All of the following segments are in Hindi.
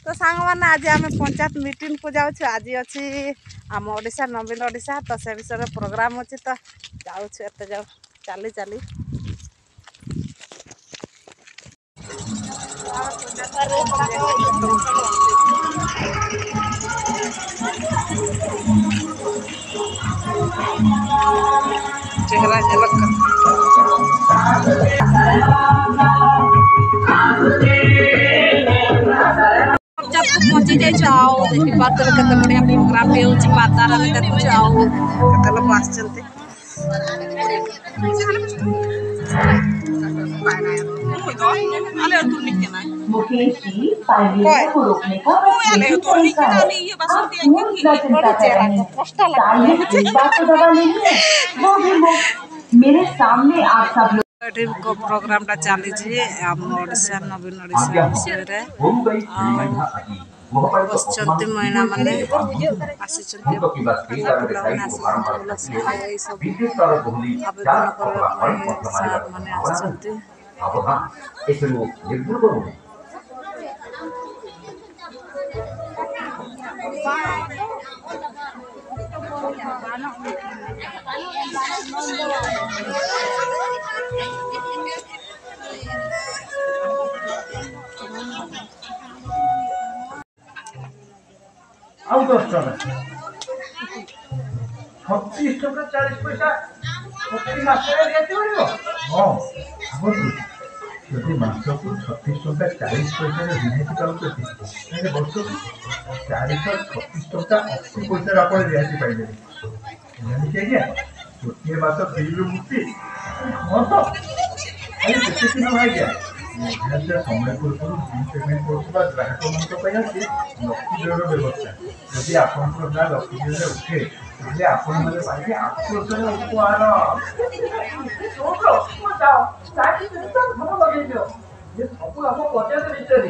तो सांग मैंने आज आम पंचायत मीटिंग को जाऊँ आज अच्छी आम ओडिशा नवीन ओडिशा तो से विषय प्रोग्राम अच्छी तो जाऊँ एत जाऊ चली चली चेहरा झलक जब तक पहुंची जाए आओ देखी बात केते बढ़िया प्रोग्राम भी होची पातारा में देखु आओ केते लोग आछंती मुकेश जी पाइलिया को रोकने का बात तो दबा नहीं है वो भी मेरे सामने आप सब को प्रोग्राम टा चली आम ओडिशा नवीन ओडिशा विषय रे बसचंती महिला माने आसीचंती आवेदन करबा सार माने आसीचंती आउ 10 टका 36 टका 40 पैसा प्रति मासरे देते पड़ो हां यदि मासको 36 टका 40 पैसा रिहाती पाउछथि ताले वर्षको 436 टका 80 पैसा आपण रिहाती पाइले जानि के क्या गोटे मास बिल मुक्ति हां तो अरे केते दिन हो गया समय पूर्व पेमेंट करवा ग्राहक लक्ष्मी देवर व्यवस्था यदि आपंकर ना लक्ष्मी देवर उठे तेज आपण मैंने पाइबे 8% उपहार ये सब आप पंचायत भितर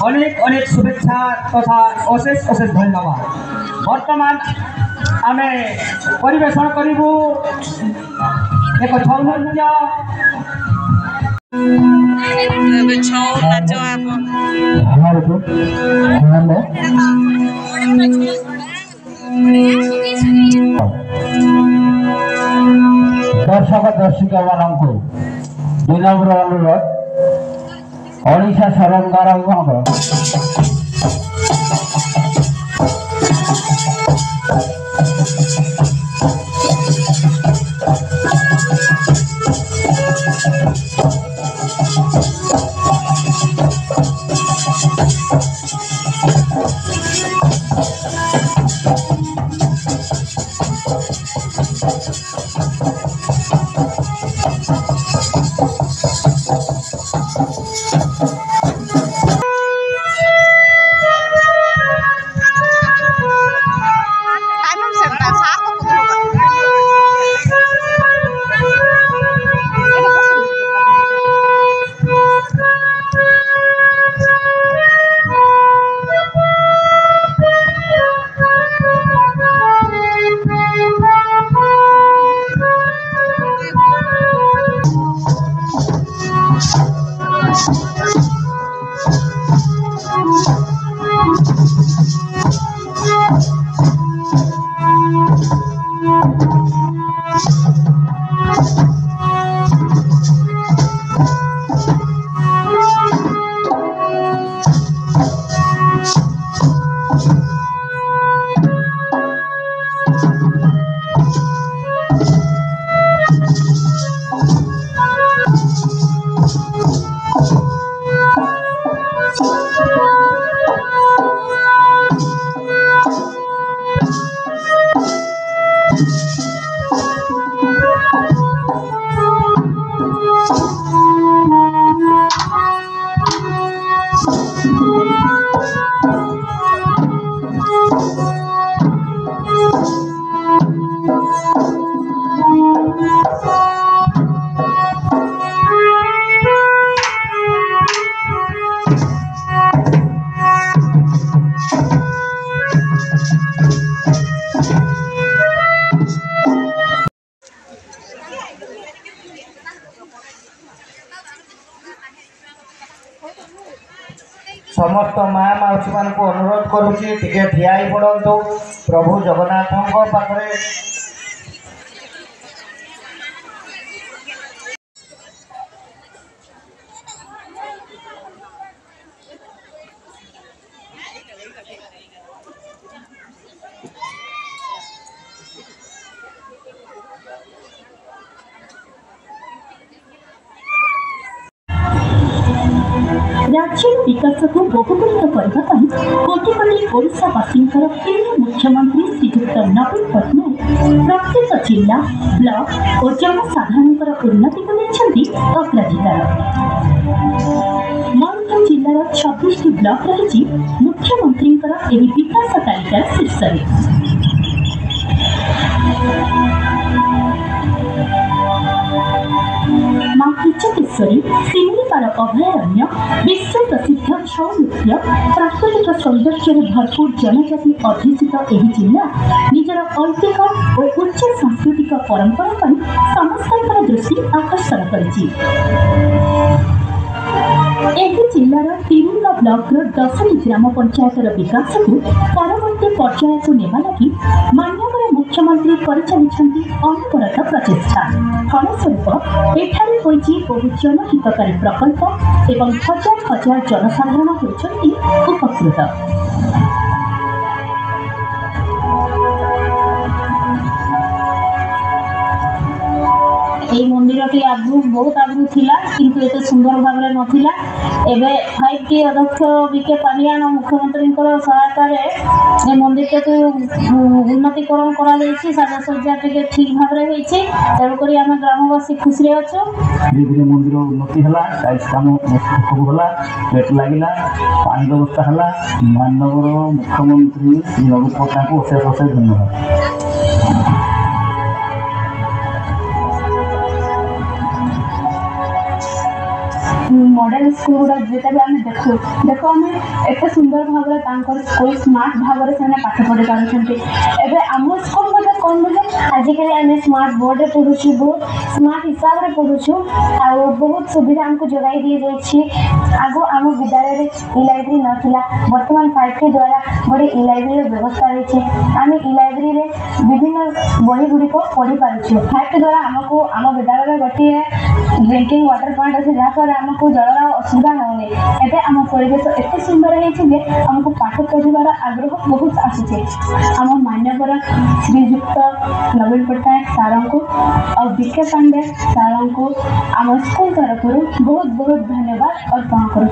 अनेक अनेक शुभेच्छा तथा अशेष अशेष धन्यवाद। वर्तमान आम परिवेशन करूँ एक छौ नृत्य दर्शक दर्शिका मानू 2 नंबर अनुरोध ओडिशा सरंगार समस्त माँ मौसी मान अनुरोध करुच्ची टिके ठिया पड़तु प्रभु जगन्नाथ पाखे राज्य विकास को बहुगुणित करने कोटि कोटि ओडावासी प्रिय मुख्यमंत्री श्रीयुक्त नवीन पट्टनायक प्रत्येक जिला ब्लॉक और जनसाधारण उन्नति को नहीं अग्राधिकार। मयूरभंज जिलार 26 ब्लॉक रही मुख्यमंत्री विकास तालिकार शीर्ष माँ किचकेश्वरी शिमिलिपाल अभयारण्य विश्व प्रसिद्ध छौ नृत्य प्राकृतिक सौंदर्य भरपूर जनजाति अधिष्ठित यह जिला निजर ऐतिह्य और उच्च सांस्कृतिक परंपरा पर समस्त दृष्टि आकर्षण करिछि। जिलार तिरुंगा ब्लॉक 10टी ग्राम पंचायत विकास को परवर्ती पर्याय को नेबा लगी माननीय मुख्यमंत्री परिचालित अनवरत प्रचेष्टा फलस्वरूप एठारे होइछि बहु जनहितकारी प्रकल्प एवं हजार हजार जनसाधारण होइछन्ति उपकृत। এই মন্দিরটি আগু বহুত আগু ଥିଲା কিন্তু এত সুন্দর ভাবে নথিলা। এবে 5টি অধ্যক্ষ বিকে পানিয়ান মুখ্যমন্ত্রীଙ୍କର সহায়তাରେ এই মন্দিরটাকে উন্নতিকরণ করা যাইছে সাজাসজ্জা ଟିକେ ঠিক ভাবে হইছে তেଣୁକରି ଆମେ ଗ୍ରାମବାସୀ ଖୁସିରେ ଅଛୁ। ଧୀରେ ଧୀରେ ମନ୍ଦିର ଉନ୍ନତି ହେଲା ଟାଇଲ୍ସ କାମ ସବୁ ହେଲା ପ୍ଲେଟ୍ ଲାଗିଲା ପାଣି ବ୍ୟବସ୍ଥା ହେଲା। ମାନ୍ୟବର ମୁଖ୍ୟମନ୍ତ୍ରୀ ଶ୍ରୀ ନବୀନ ପଟ୍ଟନାୟକଙ୍କୁ ଅଶେଷ ଅଶେଷ ଧନ୍ୟବାଦ। मॉडल स्कूल गुड़ा जिते भी आम देखु देखो आम एत सुंदर भाव स्कूल स्मार्ट भाव से पाठ पढ़ी पार्टी। एवं आम स्कूल मत कौन बोले आजिकल आम स्मार्ट बोर्ड में पढ़ुचु बहुत स्मार्ट हिसाब से पढ़ुचु आ बहुत सुविधा आमको जोगाई दी जाइए। आगो आम विद्यालय में इ लाइब्रेरी नाला बर्तमान 5टी द्वारा गोटे इ लाइब्रेरी व्यवस्था रही आम इ लाइब्रेरी में विभिन्न बही गुड़िक पढ़ी पार्छू। 5टी द्वारा आमको आम विद्यालय में गोटे ड्रिंकिंग वाटर पॉइंट अच्छे जहाँफल आमको जलर असुविधा होनी। एवं आम परिवेश एत सुंदर है आमको पाठ पढ़ार आग्रह बहुत आसूचे। आम मान्यवर श्रीयुक्त नवीन पट्टनायक सार को और बीके पांडे सार को आम स्कूल तरफ बहुत बहुत धन्यवाद अर्पण करुँ।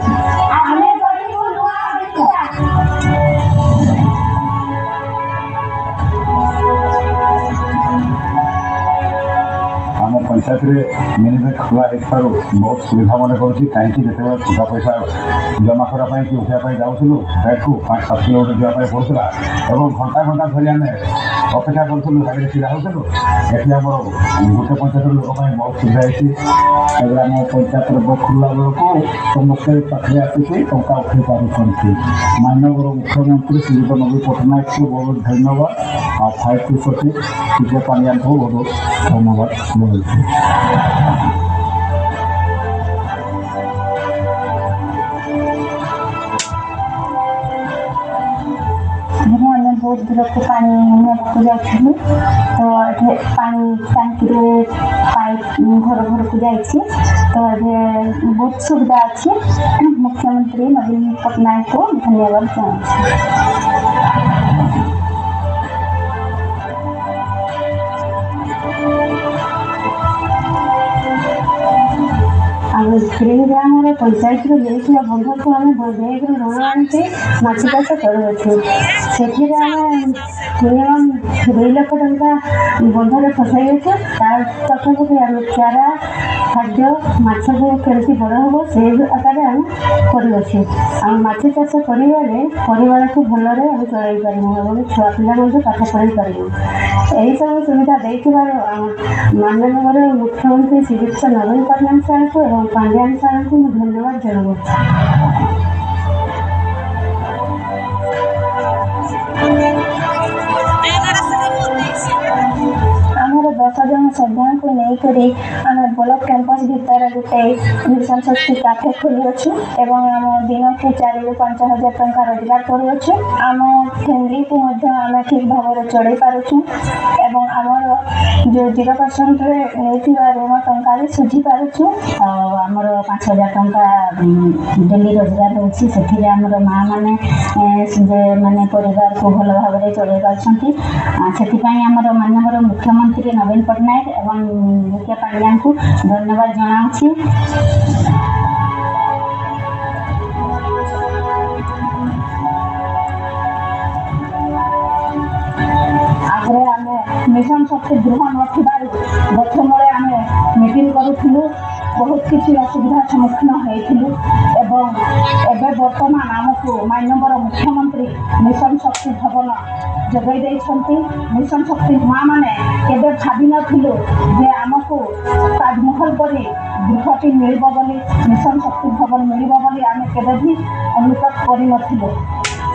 आम पंचायत मिनिमेट खोला बहुत सुविधा मन कर कहीं जिते टका पैसा जमा करने कि उठाई जाऊँ बैग को 5-7 किलोमीटर जावाई पड़ूला और घंटा घंटा धरी आम अपेक्षा करूँ गाड़ी छड़ा होलु। ये आम गोटे पंचायत लोक बहुत सुविधा होती आम पंचायत खोला बेलू समस्ते पाखे आसिक टंका उठे पार्टी। माननीय मुख्यमंत्री श्रीयुक्त नवीन पट्टनायक को बहुत धन्यवाद आ 5टी सचिव टीके पानियान को बहुत धन्यवाद। बहुत दूर को पानी को जाऊँ तो ये पानी टांकी पाइप घर घर को जाइए तो ये बहुत सुविधा अच्छी। मुख्यमंत्री नवीन पट्टनायक को धन्यवाद जनाऊँ। धीरे धीरे आम पंचायत देता बंधक आम बैग ऋण आनिके माछ चाष करुचु से मिनिमम 2 लाख टंका बंधक फसाई पाखापाखि आम चारा खाद्य माछ को केमती बड़ हम से आकार आम कर माछ चाष कर परिवार को भलरे आम चल पारूँ और छुआ पिला पाठ पढ़ी पारूँ। यही सब सुविधा देथिबार माननीय मुख्यमंत्री श्रीयुक्त नवीन पट्टनायक सार को एवं पांड्यान सार को धन्यवाद जनाऊँ। आमर 10 जन सभ्या को लेकर आम ବ୍ଲକ କ୍ୟାମ୍ପସ୍ ଭିତରେ ଗୋଟେ ମିଶନ ଶକ୍ତି କାଫେ ଖୋଲିଅଛୁ ଏବଂ ଆମ ଦିନକୁ 4,000 ରୁ 5,000 ଟଙ୍କା ରୋଜଗାର କରୁଅଛୁ। ଆମ ଫ୍ୟାମିଲିକୁ ମଧ୍ୟ ଆମେ ଠିକ୍ ଭାବରେ ଚଳେଇ ପାରୁଛୁ ଏବଂ ଆମର ଯେଉଁ 0%ରେ ନେଇଥିବା ଋଣ ଟଙ୍କା ବି ଶୁଝି ପାରୁଛୁ। ଆଉ ଆମର 5,000 ଟଙ୍କା ଡେଲି ରୋଜଗାର ହେଉଛି। ସେଥିରେ ଆମର ମାଆ ମାନେ ମାନେ ପରିବାରକୁ ଭଲ ଭାବରେ ଚଳେଇ ପାରୁଛନ୍ତି। ସେଥିପାଇଁ ଆମର ମାନ୍ୟବର ମୁଖ୍ୟମନ୍ତ୍ରୀ ନବୀନ ପଟ୍ଟନାୟକ ଏବଂ ବିକେ ପାଣ୍ଡିଆଙ୍କୁ ଧନ୍ୟବାଦ ଜଣାଉଛି। ଆଗରେ ଆମେ ମିଶନ ଶକ୍ତି ଗୃହ ନଥିବାରୁ ଗଛ ମୂଳେ ଆମେ ମିଟିଂ କରୁଥିଲୁ, ବହୁତ କିଛି ଅସୁବିଧାର ସମ୍ମୁଖୀନ ହୋଇଥିଲୁ ଏବଂ ଏବେ ବର୍ତ୍ତମାନ ଆମକୁ ମାନ୍ୟବର ମୁଖ୍ୟମନ୍ତ୍ରୀ ମିଶନ ଶକ୍ତି ଭବନ ଯୋଗାଇ ଦେଇଛନ୍ତି। ମିଶନ ଶକ୍ତି ମାଆ ମାନେ କେବେ ଭାବିନଥିଲୁ ଯେ ଆମକୁ ତାଜମହଲ ପରି ଗୃହଟି ମିଳିବ ବୋଲି, ମିଶନ ଶକ୍ତି ଭବନ ମିଳିବ ବୋଲି ଆମେ କେବେ ବି ଅନୁଭବ କରିନଥିଲୁ।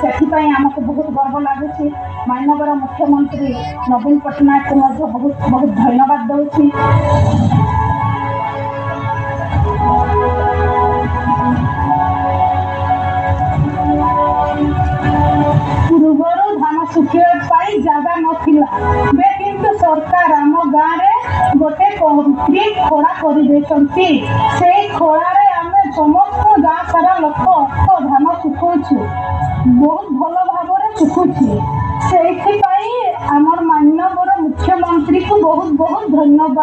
ସେଥିପାଇଁ ଆମକୁ ବହୁତ ଗର୍ବ ଲାଗୁଛି। ମାନ୍ୟବର ମୁଖ୍ୟମନ୍ତ୍ରୀ ନବୀନ ପଟ୍ଟନାୟକଙ୍କୁ ମଧ୍ୟ ବହୁତ ବହୁତ ଧନ୍ୟବାଦ ଦେଉଛି। ପୂର୍ବରୁ ଧାନ ଶୁଖିବା ପାଇଁ ଜାଗା ନଥିଲା, ଏବେ କିନ୍ତୁ ସରକାର ଆମ ଗାଁରେ ଗୋଟେ କଂକ୍ରିଟ ଖୋଳା କରିଦେଇଛନ୍ତି। ସେଇ ଖୋଳାରେ ଆମେ ସମସ୍ତ ଗାଁ ସାରା ଲୋକ ଧାନ ଶୁଖଉଛୁ, ବହୁତ ଭଲ ଭାବରେ ଶୁଖୁଛି। ସେଇଥିପାଇଁ ଆମର ମାନ୍ୟବର ମୁଖ୍ୟମନ୍ତ୍ରୀକୁ ବହୁତ ବହୁତ ଧନ୍ୟବାଦ।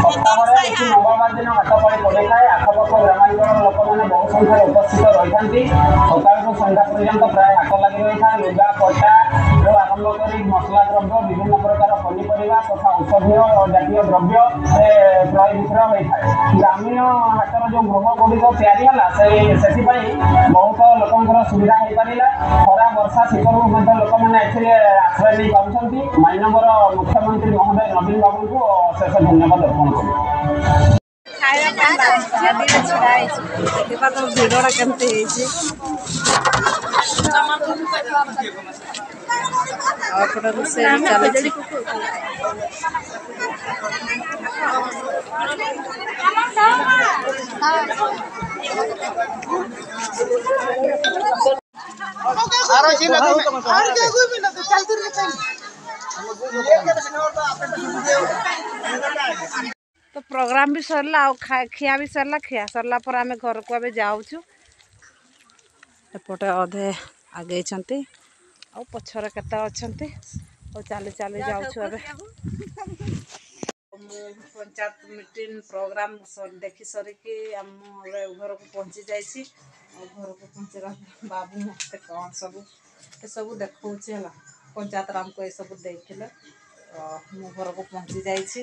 ସପ୍ତାହରେ କିଛି ମଙ୍ଗଳବାର ଦିନ ହାଟପାଳି ପଡ଼ିଥାଏ। ଆଖପାଖ ଗ୍ରାମାଞ୍ଚଳର ଲୋକମାନେ ବହୁ ସଂଖ୍ୟାରେ ଉପସ୍ଥିତ ରହିଥାନ୍ତି। ସକାଳରୁ ସନ୍ଧ୍ୟା ପର୍ଯ୍ୟନ୍ତ ପ୍ରାୟ ହାଟ ଲାଗି ରହିଥାଏ। ଲୁଗା ପଟାରୁ ଆରମ୍ଭ କରି ମସଲା ଦ୍ରବ୍ୟ, ବିଭିନ୍ନ ପ୍ରକାର ପନିପରିବା ତଥା ଔଷଧୀୟ ଜାତୀୟ ଦ୍ରବ୍ୟ କ୍ରୟ ବିକ୍ରୟ ହୋଇଥାଏ। ଗ୍ରାମୀଣ ହାଟର ଯେଉଁ ଗୃହ ଗୁଡ଼ିକ ତିଆରି ହେଲା ସେଥିପାଇଁ ବହୁତ ଲୋକଙ୍କର ସୁବିଧା ହେଇପାରିଲା। ଖରା ବର୍ଷା ଶୀତରୁ ମଧ୍ୟ ଲୋକମାନେ ଏଥିରେ ଆଶ୍ରୟ ନେଇ ପାରୁଛନ୍ତି। ମାନ୍ୟବର ମୁଖ୍ୟମନ୍ତ୍ରୀ ମହୋଦୟ ନବୀନ ବାବୁଙ୍କୁ ଅଶେଷ ଧନ୍ୟବାଦ ଅର୍ପଣ କରୁଛୁ। ଖାଇବା ପାଇଁ ଗାଡ଼ିରେ ଛିଡ଼ା ହେଇଛି, ଦେଖିବା ତ ଭିଡ଼ଟା କେମିତି ହେଇଛି। ଆଉ ଏପଟେ ରୋଷେଇ ବି ଚାଲିଛି। तो प्रोग्राम भी सरला खिया भी सरला। खिया सरला पर आम घर को अब जाऊँ। एपटे अधे आगे पछरे केते अच्छे चली चली जाऊँ। पंचायत मीटिंग प्रोग्राम देखी सरिकी आम घर को पहुँची जाइए। घर को पहुँचला बाबू मत कौन सब देखा पंचायत आमको ये सब देखिले। मु घर को पहुँची जाइए।